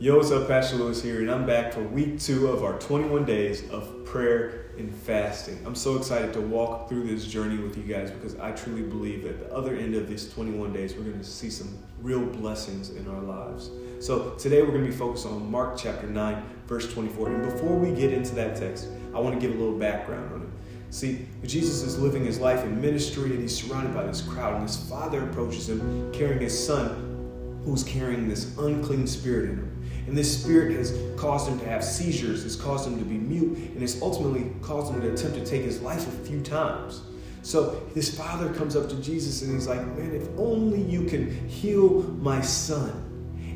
Yo, what's up? Pastor Lewis here, and I'm back for week 2 of our 21 days of prayer and fasting. I'm so excited to walk through this journey with you guys because I truly believe that at the other end of these 21 days, we're going to see some real blessings in our lives. So today we're going to be focused on Mark chapter 9, verse 24. And before we get into that text, I want to give a little background on it. See, Jesus is living his life in ministry, and he's surrounded by this crowd, and his father approaches him carrying his son, who's carrying this unclean spirit in him. And this spirit has caused him to have seizures, has caused him to be mute, and has ultimately caused him to attempt to take his life a few times. So his father comes up to Jesus and he's like, man, if only you can heal my son.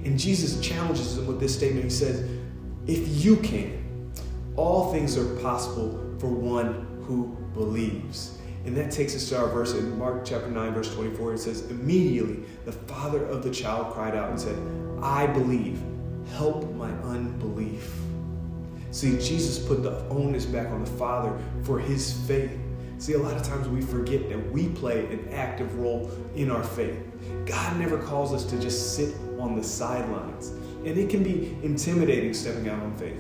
And Jesus challenges him with this statement. He says, if you can, all things are possible for one who believes. And that takes us to our verse in Mark chapter 9, verse 24. It says, immediately the father of the child cried out and said, I believe. Help my unbelief. See, Jesus put the onus back on the Father for his faith. See, a lot of times we forget that we play an active role in our faith. God never calls us to just sit on the sidelines. And it can be intimidating stepping out on faith.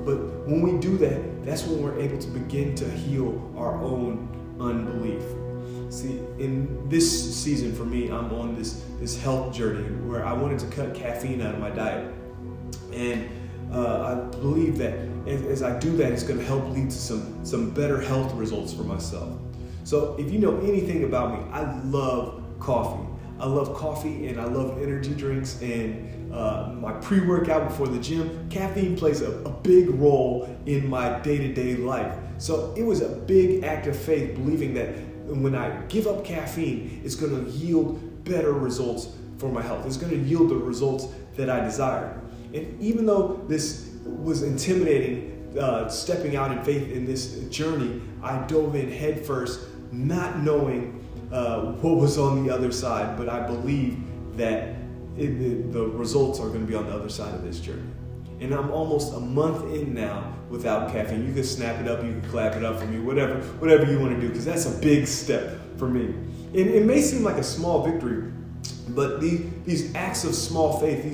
But when we do that, that's when we're able to begin to heal our own unbelief. See, in this season for me, I'm on this health journey where I wanted to cut caffeine out of my diet. And I believe that as I do that, it's going to help lead to some better health results for myself. So if you know anything about me, I love coffee. I love coffee and I love energy drinks and my pre-workout before the gym. Caffeine plays a big role in my day-to-day life. So it was a big act of faith believing that when I give up caffeine, it's going to yield better results for my health. It's going to yield the results that I desire. And even though this was intimidating, stepping out in faith in this journey, I dove in head first, not knowing what was on the other side, but I believe that the results are going to be on the other side of this journey. And I'm almost a month in now without caffeine. You can snap it up, you can clap it up for me, whatever you want to do, because that's a big step for me. And it may seem like a small victory, but these acts of small faith,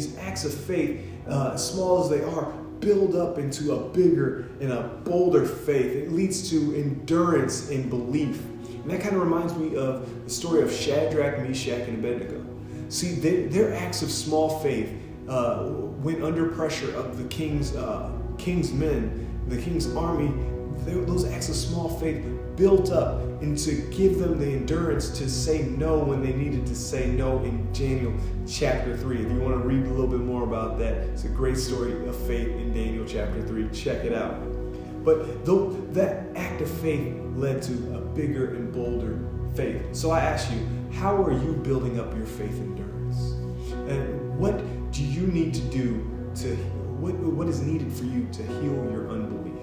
small as they are, build up into a bigger and a bolder faith. It leads to endurance and belief. And that kind of reminds me of the story of Shadrach, Meshach, and Abednego. See, their acts of small faith when under pressure of the king's men, the king's army, those acts of small faith built up and to give them the endurance to say no when they needed to say no in Daniel chapter 3. If you want to read a little bit more about that, it's a great story of faith in Daniel chapter 3. Check it out. But though that act of faith led to a bigger and bolder faith. So I ask you, how are you building up your faith endurance? And what do you need to do what is needed for you to heal your unbelief?